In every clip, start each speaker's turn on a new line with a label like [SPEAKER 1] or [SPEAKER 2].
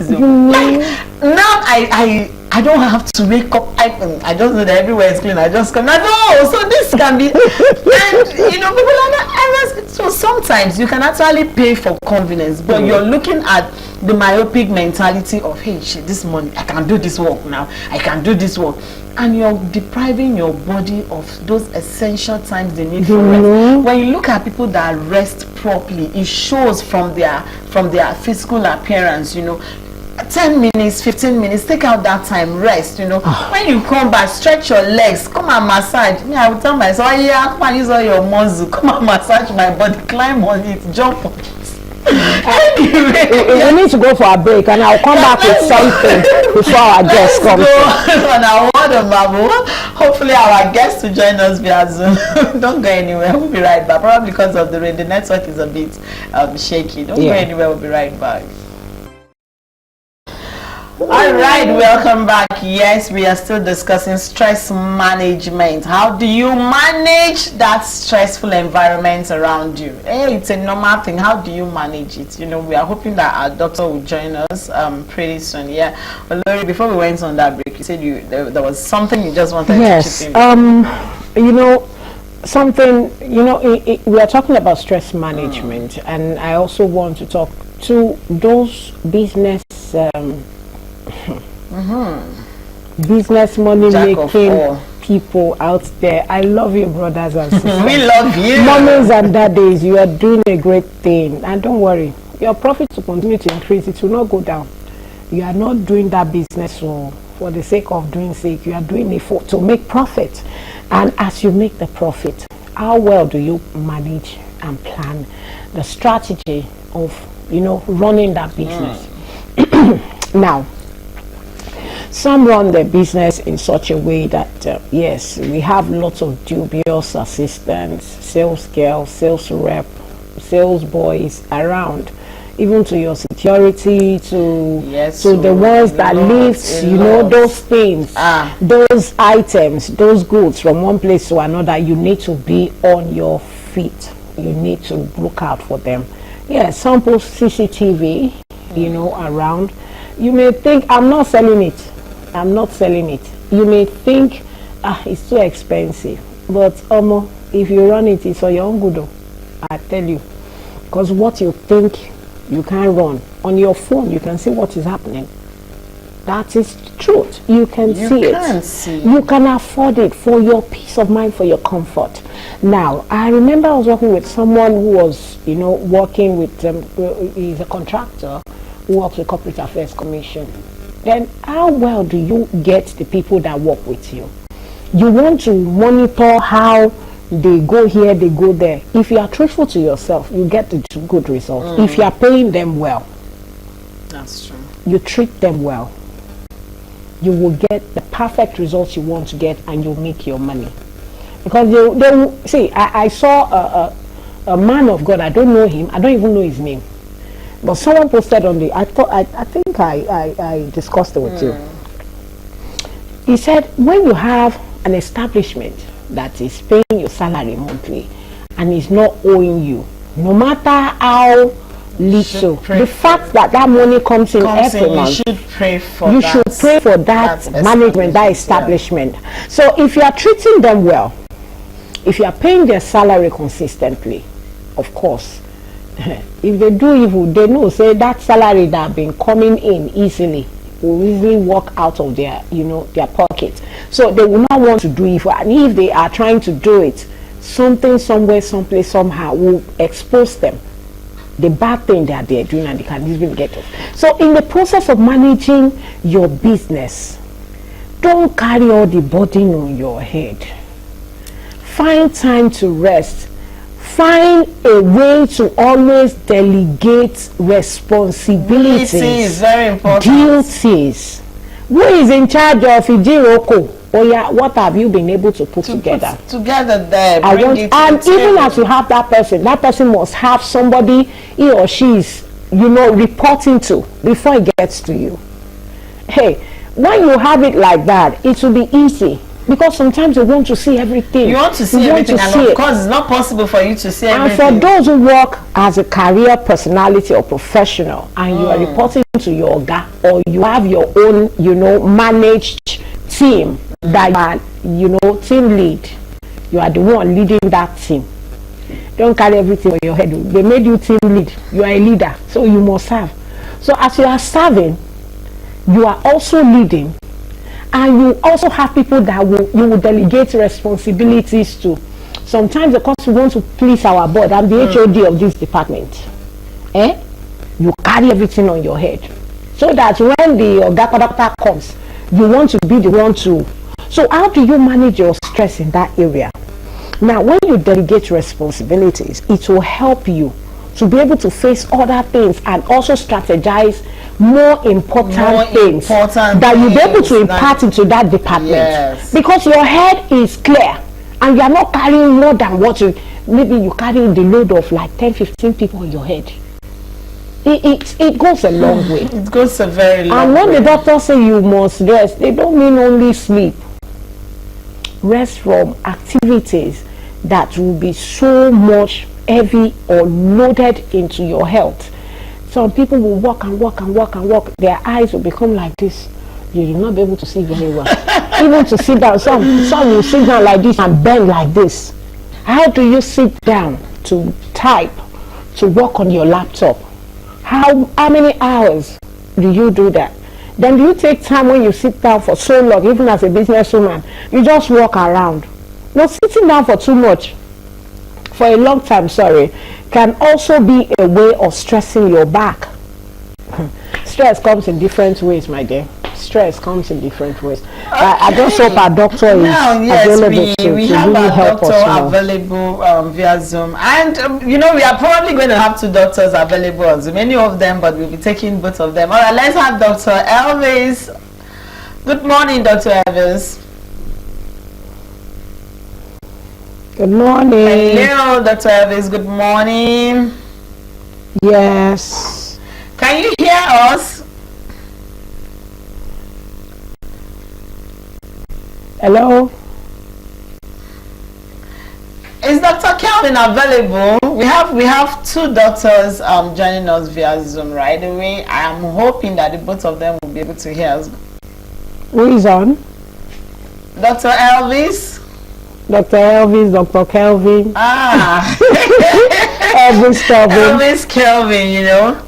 [SPEAKER 1] is like now I don't have to wake up. I just know that everywhere is clean. I just come. No, so this can be, and you know, people are not. So sometimes you can actually pay for convenience, but you're looking at the myopic mentality of, hey, shit, this morning I can do this work now. I can do this work, and you're depriving your body of those essential times they need for rest. When you look at people that rest properly, it shows from their physical appearance. You know. 10 minutes, 15 minutes, take out that time, rest, you know. When you come back, stretch your legs, come and massage. Me, I will tell myself, oh yeah, come and use all your muscle, come and massage my body, climb on it, jump on it. Anyway,
[SPEAKER 2] we need to go for a break, and I'll come back with something before our guests come.
[SPEAKER 1] On our word of mouth. Hopefully our guests will join us via Zoom. Don't go anywhere, we'll be right back. Probably because of the rain, the network is a bit shaky. Don't go anywhere, we'll be right back. All right, welcome back. Yes, we are still discussing stress management. How do you manage that stressful environment around you? Hey, it's a normal thing. How do you manage it? You know, we are hoping that our doctor will join us pretty soon. Yeah. But Lori, before we went on that break, you said there was something you just wanted to chip in.
[SPEAKER 2] You know, something, you know, we are talking about stress management, and I also want to talk to those business business money making people out there. I love you, brothers and sisters.
[SPEAKER 1] We love you.
[SPEAKER 2] Mommies and daddies, you are doing a great thing, and don't worry, your profits will continue to increase. It will not go down. You are not doing that business for the sake of doing sake. You are doing it to make profit. And as you make the profit, how well do you manage and plan the strategy of, you know, running that business? Now, some run their business in such a way that yes, we have lots of dubious assistants, sales girls, sales rep, sales boys around, even to your security, to the ones that lift, you know, those things, those items, those goods from one place to another. You need to be on your feet. You need to look out for them. Yeah, some post CCTV, you know, around. You may think, I'm not selling it. I'm not selling it. You may think, it's too expensive. But if you run it, it's for your own good. I tell you. Because what you think you can run, on your phone, you can see what is happening. That is truth. You can see it. You can afford it for your peace of mind, for your comfort. Now, I remember I was working with someone who was, you know, working with, he's a contractor who works with Corporate Affairs Commission. Then how well do you get the people that work with you? You want to monitor how they go here, they go there. If you are truthful to yourself, you get the good results. If you are paying them well,
[SPEAKER 1] that's true.
[SPEAKER 2] You treat them well, you will get the perfect results you want to get, and you'll make your money. Because they see, I saw a man of God. I don't know him. I don't even know his name. But someone posted on I think I discussed it with you. He said, when you have an establishment that is paying your salary monthly and is not owing you, no matter how little, the fact that money comes in every month,
[SPEAKER 1] you should pray for
[SPEAKER 2] that management, that establishment. Yeah. So if you are treating them well, if you are paying their salary consistently, of course, if they do evil, they know, say, that salary that have been coming in easily will easily walk out of their, you know, their pocket. So they will not want to do evil. And if they are trying to do it, something, somewhere, someplace, somehow will expose them. The bad thing that they are doing, and they can easily get it. So in the process of managing your business, don't carry all the burden on your head. Find time to rest. Find a way to always delegate responsibilities.
[SPEAKER 1] Duty is very important.
[SPEAKER 2] Duties. Who is in charge of Ijiroko? Oh yeah, what have you been able to put together?
[SPEAKER 1] Together there.
[SPEAKER 2] And even as you have that person must have somebody he or she is, you know, reporting to before it gets to you. Hey, when you have it like that, it will be easy because sometimes you want to see everything.
[SPEAKER 1] You want to see everything, and of course, it's not possible for you to see everything.
[SPEAKER 2] And for those who work as a career personality or professional, and you are reporting to your guy, or you have your own, you know, managed team that you are, you know, team lead. You are the one leading that team. Don't carry everything on your head. They made you team lead. You are a leader, so you must serve. So as you are serving, you are also leading, and you also have people that you will delegate responsibilities to. Sometimes because we want to please our board, I'm the HOD of this department. You carry everything on your head, so that when the Oga comes, you want to be the one to. So how do you manage your stress in that area? Now, when you delegate responsibilities, it will help you to be able to face other things and also strategize more important things that you'll be able to impart into that department.
[SPEAKER 1] Yes.
[SPEAKER 2] Because your head is clear and you are not carrying more than what you, maybe you carry the load of like 10-15 people on your head. It goes a long way.
[SPEAKER 1] It goes a very long way.
[SPEAKER 2] And when the doctors say you must rest, they don't mean only sleep. Rest from activities that will be so much heavy or loaded into your health. Some people will walk and walk and walk and walk. Their eyes will become like this. You will not be able to see very well. Even to sit down, some will sit down like this and bend like this. How do you sit down to type, to work on your laptop? How many hours do you do that? Then do you take time when you sit down for so long, even as a businesswoman, you just walk around? No, sitting down for too much, for a long time, can also be a way of stressing your back. Stress comes in different ways, my dear. Stress comes in different ways. Okay. I just hope our doctor is available
[SPEAKER 1] we
[SPEAKER 2] to
[SPEAKER 1] have
[SPEAKER 2] really
[SPEAKER 1] our
[SPEAKER 2] help
[SPEAKER 1] doctor
[SPEAKER 2] us
[SPEAKER 1] available via Zoom. And, you know, we are probably going to have two doctors available on Zoom. Many of them, but we'll be taking both of them. All right, let's have Dr. Elvis. Good morning, Dr. Elvis.
[SPEAKER 2] Good morning.
[SPEAKER 1] Hello, Dr. Elvis. Good morning.
[SPEAKER 2] Yes.
[SPEAKER 1] Can you hear us?
[SPEAKER 2] Hello.
[SPEAKER 1] Is Dr. Kelvin available? We have two doctors joining us via Zoom right away. I am hoping that the both of them will be able to hear us.
[SPEAKER 2] Who is on?
[SPEAKER 1] Dr. Elvis.
[SPEAKER 2] Dr. Elvis, Dr. Kelvin. Elvis Kelvin.
[SPEAKER 1] Elvis Kelvin, you know.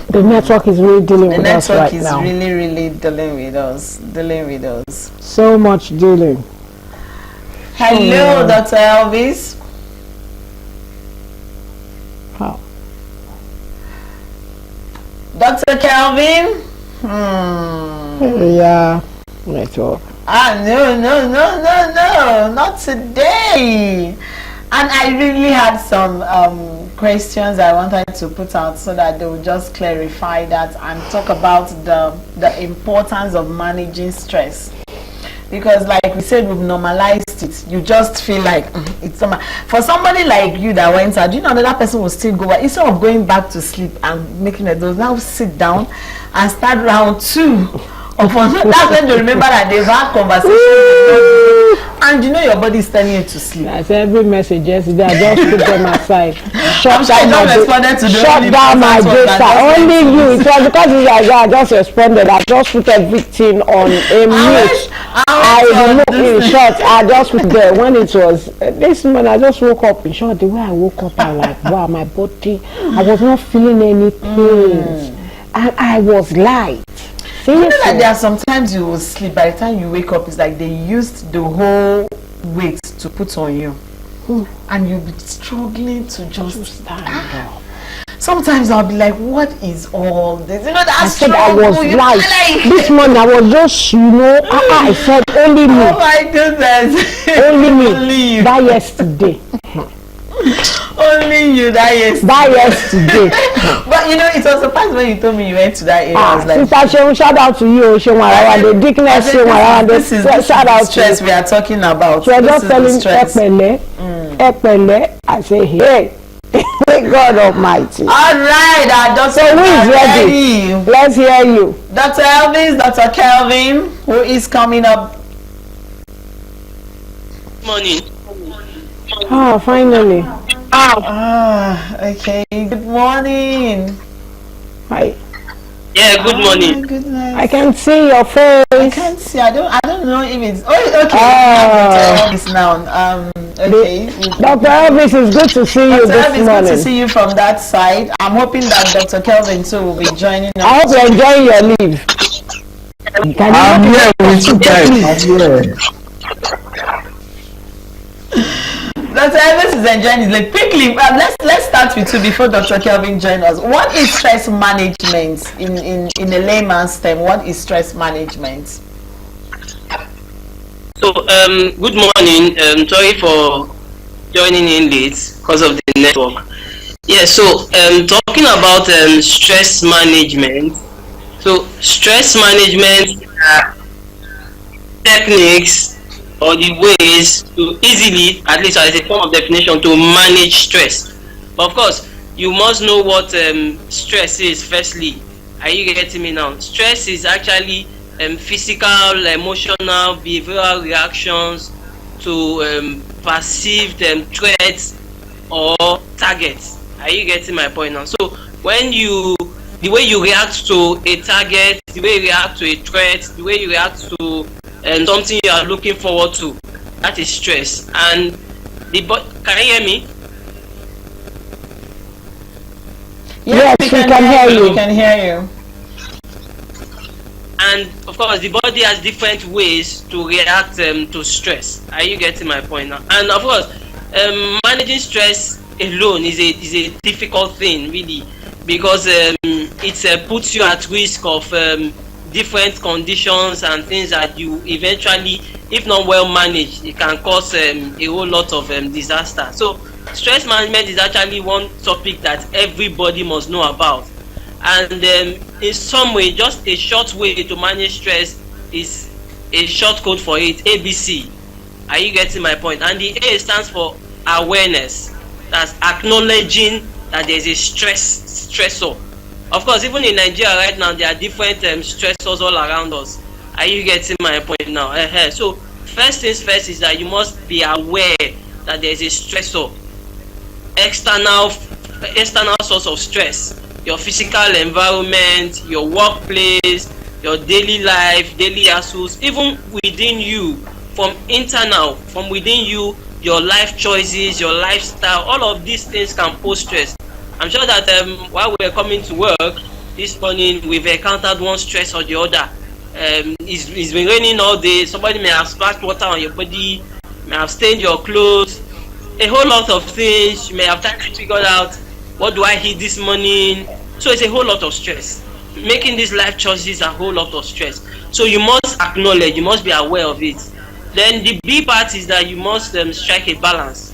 [SPEAKER 2] The network is really dealing with us right now.
[SPEAKER 1] The network is really dealing with us.
[SPEAKER 2] So much dealing.
[SPEAKER 1] Hello, Dr. Elvis.
[SPEAKER 2] How?
[SPEAKER 1] Dr. Kelvin.
[SPEAKER 2] Yeah, network.
[SPEAKER 1] No, not today. And I really had some questions I wanted to put out so that they will just clarify that and talk about the importance of managing stress. Because like we said, we've normalized it. You just feel like it's normal. For somebody like you that went out, you know, another person will still go back. Instead of going back to sleep and making a dose, now sit down and start round 2. That's when you remember that they've had conversations and you know your body is telling you to sleep.
[SPEAKER 2] That's every message yesterday. I just put them aside. Shut
[SPEAKER 1] down
[SPEAKER 2] my data. Only you. It was because you guys I just responded. I just put everything on a mute. I removed in short. I just put there when it was this morning. I just woke up in short. The way I woke up, I'm like, wow, my body. I was not feeling any pains, and I was light.
[SPEAKER 1] You know that there are sometimes you will sleep, by the time you wake up, it's like they used the whole weight to put on you. And you'll be struggling to just stand up. Sometimes I'll be like, what is all this? You know, that
[SPEAKER 2] I said I was light. This morning I was just, you know, I said only me.
[SPEAKER 1] Oh my goodness.
[SPEAKER 2] Only me.
[SPEAKER 1] Only you.
[SPEAKER 2] That yesterday.
[SPEAKER 1] Only you that
[SPEAKER 2] yesterday.
[SPEAKER 1] But you know, it was surprised when you told me you went to that area. I was like,
[SPEAKER 2] Sister Shehu, shout out to you, Shehu, the dickness,
[SPEAKER 1] this is shout out stress we are talking about.
[SPEAKER 2] So I just telling Epele, I say, hey, God Almighty.
[SPEAKER 1] All right, Dr.
[SPEAKER 2] So who is ready? Let's hear you.
[SPEAKER 1] Dr. Elvis, Dr. Kelvin, who is coming up?
[SPEAKER 3] Morning.
[SPEAKER 2] Ah, finally.
[SPEAKER 1] Okay. Good morning.
[SPEAKER 2] Hi.
[SPEAKER 3] Yeah, good morning.
[SPEAKER 1] My goodness.
[SPEAKER 2] I can see your face.
[SPEAKER 1] I can't see. I don't know if it's. Oh, okay.
[SPEAKER 2] Ah.
[SPEAKER 1] Dr. Elvis now. Okay.
[SPEAKER 2] Dr. Elvis, it's good to see you
[SPEAKER 1] Dr.
[SPEAKER 2] this
[SPEAKER 1] Elvis,
[SPEAKER 2] morning.
[SPEAKER 1] good to see you from that side. I'm hoping that Dr. Kelvin too will be joining us.
[SPEAKER 2] I hope you're enjoying your leave. Can
[SPEAKER 4] I'm
[SPEAKER 2] you
[SPEAKER 4] here with you guys. I'm here.
[SPEAKER 1] Dr. Elvis is enjoying his leave. Quickly, let's start with you before Dr. Kelvin joins us. What is stress management in a layman's term? What is stress management?
[SPEAKER 3] So, good morning. Sorry for joining in late because of the network. Yeah, so talking about stress management. So, stress management techniques or the ways to easily, at least as a form of definition, to manage stress. But of course, you must know what stress is. Firstly, are you getting me now? Stress is actually physical, emotional, behavioral reactions to perceived threats or targets. Are you getting my point now? So when the way you react to a target, the way you react to a threat, the way you react to something you are looking forward to, that is stress. And can you hear me?
[SPEAKER 2] Yes, we can hear you.
[SPEAKER 1] We can hear you.
[SPEAKER 3] And of course, the body has different ways to react to stress. Are you getting my point now? And of course, managing stress alone is a difficult thing, really, because it puts you at risk of different conditions and things that you eventually, if not well managed, it can cause a whole lot of disaster. So, stress management is actually one topic that everybody must know about. And in some way, just a short way to manage stress is a short code for it, ABC. Are you getting my point? And the A stands for awareness. That's acknowledging that there's a stressor. Of course, even in Nigeria right now, there are different stressors all around us. Are you getting my point now? So, first things first is that you must be aware that there's a stressor. External source of stress. Your physical environment, your workplace, your daily life, daily hassles, even within you, from within you, your life choices, your lifestyle, all of these things can pose stress. I'm sure that while we were coming to work this morning, we've encountered one stress or the other. It's been raining all day. Somebody may have splashed water on your body, may have stained your clothes, a whole lot of things. You may have tried to figure out, what do I eat this morning? So it's a whole lot of stress. Making these life choices is a whole lot of stress. So you must acknowledge, you must be aware of it. Then the B part is that you must strike a balance.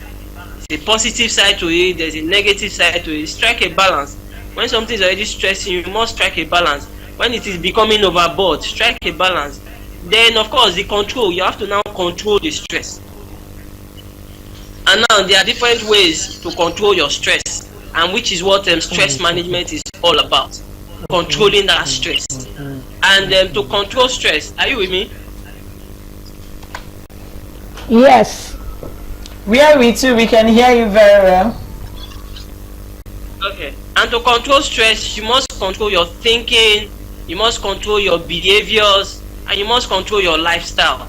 [SPEAKER 3] There's a positive side to it, there's a negative side to it. Strike a balance. When something is already stressing you, you must strike a balance. When it is becoming overboard, strike a balance. Then of course the control, you have to now control the stress. And now there are different ways to control your stress, and which is what stress management is all about. Controlling that stress. And to control stress, are you with me?
[SPEAKER 2] Yes.
[SPEAKER 1] We are with you. We can hear you very well.
[SPEAKER 3] Okay. And to control stress, you must control your thinking, you must control your behaviors, and you must control your lifestyle.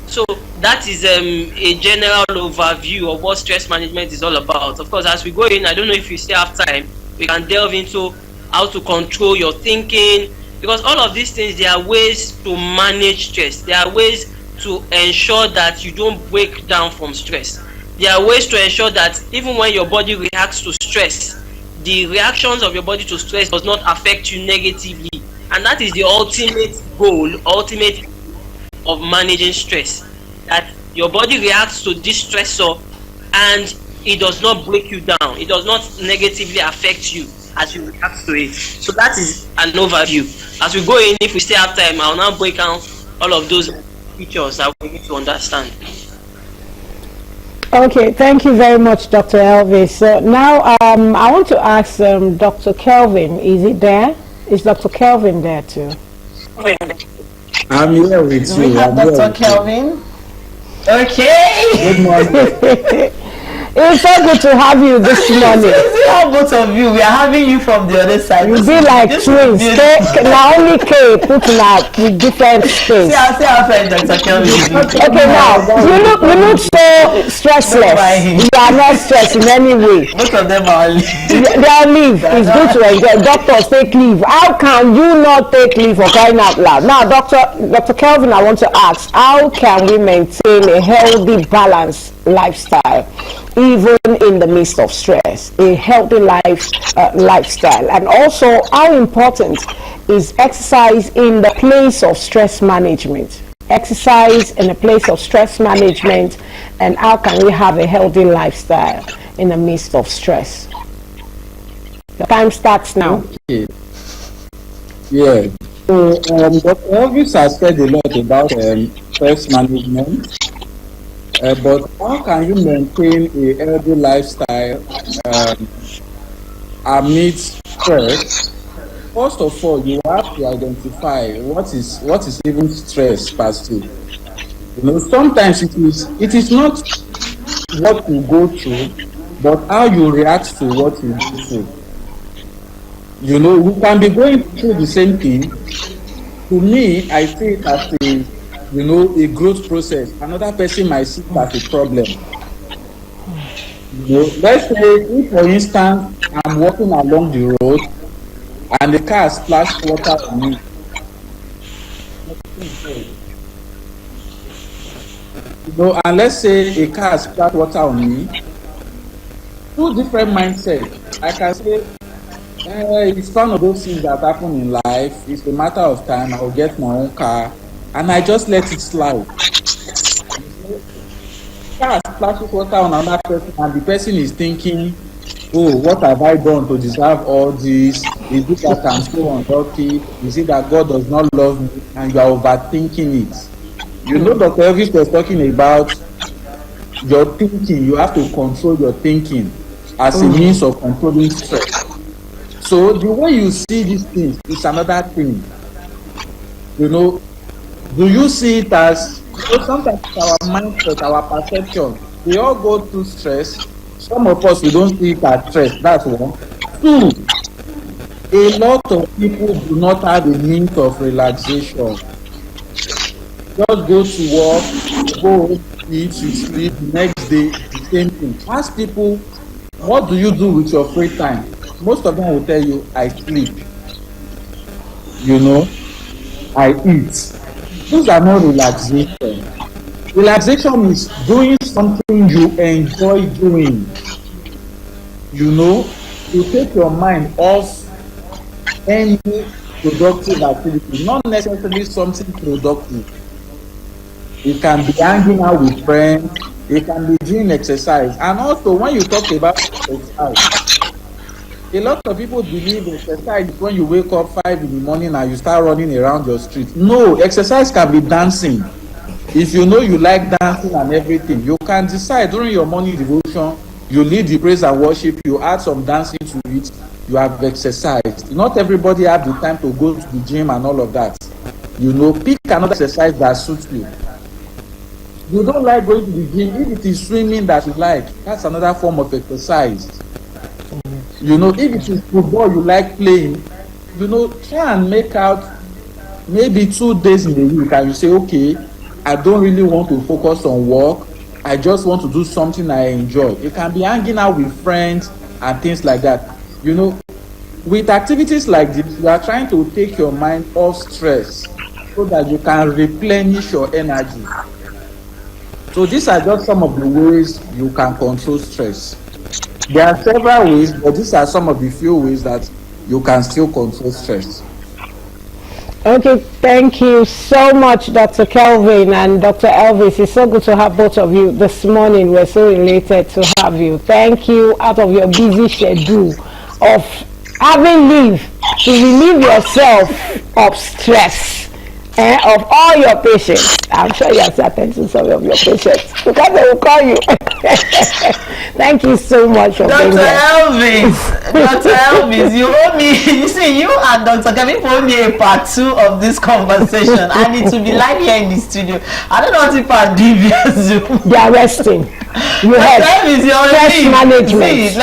[SPEAKER 3] So that is a general overview of what stress management is all about. Of course, as we go in, I don't know if you still have time, we can delve into how to control your thinking, because all of these things, there are ways to manage stress. There are ways to ensure that you don't break down from stress. There are ways to ensure that even when your body reacts to stress, the reactions of your body to stress does not affect you negatively. And that is the ultimate goal, ultimate of managing stress. That your body reacts to this stressor and it does not break you down. It does not negatively affect you as you react to it. So that is an overview. As we go in, if we still have time, I'll now break down all of those features that we need to understand.
[SPEAKER 2] Okay, thank you very much, Dr. Elvis. Now, I want to ask Dr. Kelvin, is it there? Is Dr. Kelvin there too?
[SPEAKER 4] I'm here with
[SPEAKER 1] Do we
[SPEAKER 4] you.
[SPEAKER 1] have
[SPEAKER 4] I'm here
[SPEAKER 1] Dr.
[SPEAKER 4] with you.
[SPEAKER 1] Kelvin? Okay.
[SPEAKER 4] Good morning.
[SPEAKER 2] It's so good to have you this morning.
[SPEAKER 1] See how both of you, we are having you from the other side.
[SPEAKER 2] You be like
[SPEAKER 1] This
[SPEAKER 2] twins.
[SPEAKER 1] is
[SPEAKER 2] Now only K put out with different space.
[SPEAKER 1] see our friend Dr. Kelvin.
[SPEAKER 2] Okay, now you look so stressless. You are not stressed in any way.
[SPEAKER 1] Both of them are
[SPEAKER 2] They are leave. It's good to enjoy. Doctors take leave. How can you not take leave for crying out loud? Now, Dr. Kelvin, I want to ask, how can we maintain a healthy, balanced lifestyle, even in the midst of stress? A healthy lifestyle, and also how important is exercise in the place of stress management? Exercise in a place of stress management, and how can we have a healthy lifestyle in the midst of stress? The time starts now.
[SPEAKER 4] Okay. Yeah. So, Dr. Elvis has said a lot about stress management. But how can you maintain a healthy lifestyle amidst stress? First of all, you have to identify what is even stress per se. You know, sometimes it is not what you go through, but how you react to what you go through. You know, we can be going through the same thing. To me, I see it as a growth process. Another person might see it as a problem. You know, let's say, if for instance, I'm walking along the road and the car splashed water on me. You know, and let's say a car splashed water on me. Two different mindsets. I can say, it's one of those things that happen in life. It's a matter of time. I'll get my own car, and I just let it slide. Car splashes water on another person, and the person is thinking, "Oh, what have I done to deserve all this? Is it that I'm so unlucky? Is it that God does not love me?" And you are overthinking it. You know, Dr. Elvis was talking about your thinking. You have to control your thinking as a means of controlling stress. So the way you see these things is another thing. You know, do you see it as, sometimes our mindset, our perception, we all go through stress. Some of us, we don't see it as stress. That's one. Two, a lot of people do not have a means of relaxation. Just go to work, go home, eat, you sleep, the next day, the same thing. Ask people, what do you do with your free time? Most of them will tell you, I sleep. You know, I eat. Those are not relaxation. Relaxation is doing something you enjoy doing. You know, you take your mind off any productive activity, not necessarily something productive. It can be hanging out with friends, it can be doing exercise. And also, when you talk about exercise, a lot of people believe exercise is when you wake up 5 in the morning and you start running around your street. No, exercise can be dancing. If you know you like dancing and everything, you can decide during your morning devotion, you lead the praise and worship, you add some dancing to it, you have exercised. Not everybody have the time to go to the gym and all of that. You know, pick another exercise that suits you. You don't like going to the gym, if it is swimming that you like, that's another form of exercise. You know, if it is football you like playing, you know, try and make out maybe 2 days in a week and you say, okay, I don't really want to focus on work, I just want to do something I enjoy. You can be hanging out with friends and things like that. You know, with activities like this, you are trying to take your mind off stress so that you can replenish your energy. So these are just some of the ways you can control stress. There are several ways, but these are some of the few ways that you can still control stress.
[SPEAKER 2] Okay, thank you so much, Dr. Kelvin and Dr. Elvis. It's so good to have both of you this morning. We're so elated to have you. Thank you out of your busy schedule of having leave to relieve yourself of stress. of all your patients. I'm sure you have attended to some of your patients because they will call you. Thank you so much for being
[SPEAKER 1] Dr.
[SPEAKER 2] here.
[SPEAKER 1] Elvis, Dr. Elvis, you owe me, you see, you and Dr. Kevin owe me a part 2 of this conversation. I need to be live here in the studio. I don't know what if I do via Zoom.
[SPEAKER 2] They are resting. You
[SPEAKER 1] Dr.
[SPEAKER 2] have
[SPEAKER 1] Elvis, you're
[SPEAKER 2] stress
[SPEAKER 1] leave.
[SPEAKER 2] management.
[SPEAKER 1] See,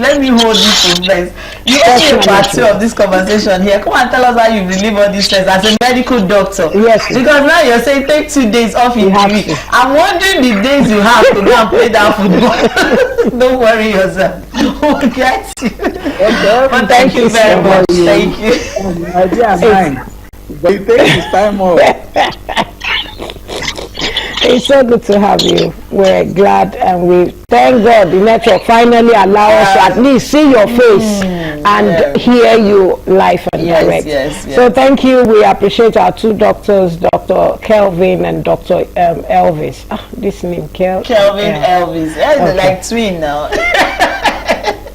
[SPEAKER 1] let me hold this suspense. You owe me a part 2 of this conversation here. Come and tell us how you relieve all these stress as a medical doctor.
[SPEAKER 2] Yes.
[SPEAKER 1] Because now you're saying take 2 days off in
[SPEAKER 2] have
[SPEAKER 1] the week.
[SPEAKER 2] to.
[SPEAKER 1] I'm wondering the days you have to go and play that football. Don't worry yourself. We'll get you. But thank you very much. Thank you.
[SPEAKER 4] The idea is mine. But it takes his time off.
[SPEAKER 2] It's so good to have you. We're glad and we thank God the network finally allow us to at least see your face and hear you live and direct.
[SPEAKER 1] Yes.
[SPEAKER 2] So thank you. We appreciate our 2 doctors, Dr. Kelvin and Dr. Elvis. This name,
[SPEAKER 1] Kelvin Elvis. They're like twin now.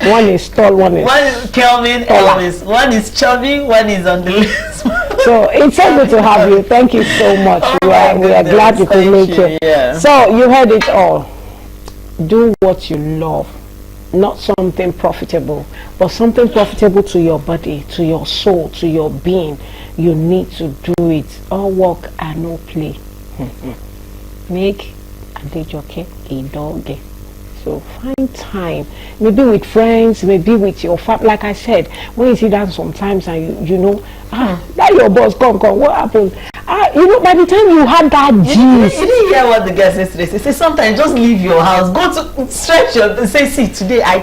[SPEAKER 2] One is tall, one is
[SPEAKER 1] Kelvin Elvis. One is chubby, one is on the list.
[SPEAKER 2] So it's so good to have you. Thank you so much. We are glad you could make it.
[SPEAKER 1] Yeah.
[SPEAKER 2] So you heard it all. Do what you love. Not something profitable, but something profitable to your body, to your soul, to your being. You need to do it. All work and no play. Make a joke a dog. So find time, maybe with friends, maybe with your family. Like I said, when you sit down sometimes and you know, that your boss come, what happened? You know, by the time you had that
[SPEAKER 1] You
[SPEAKER 2] gist.
[SPEAKER 1] didn't hear what the guy says today. He says sometimes just leave your house, go to stretch your, say, see, today I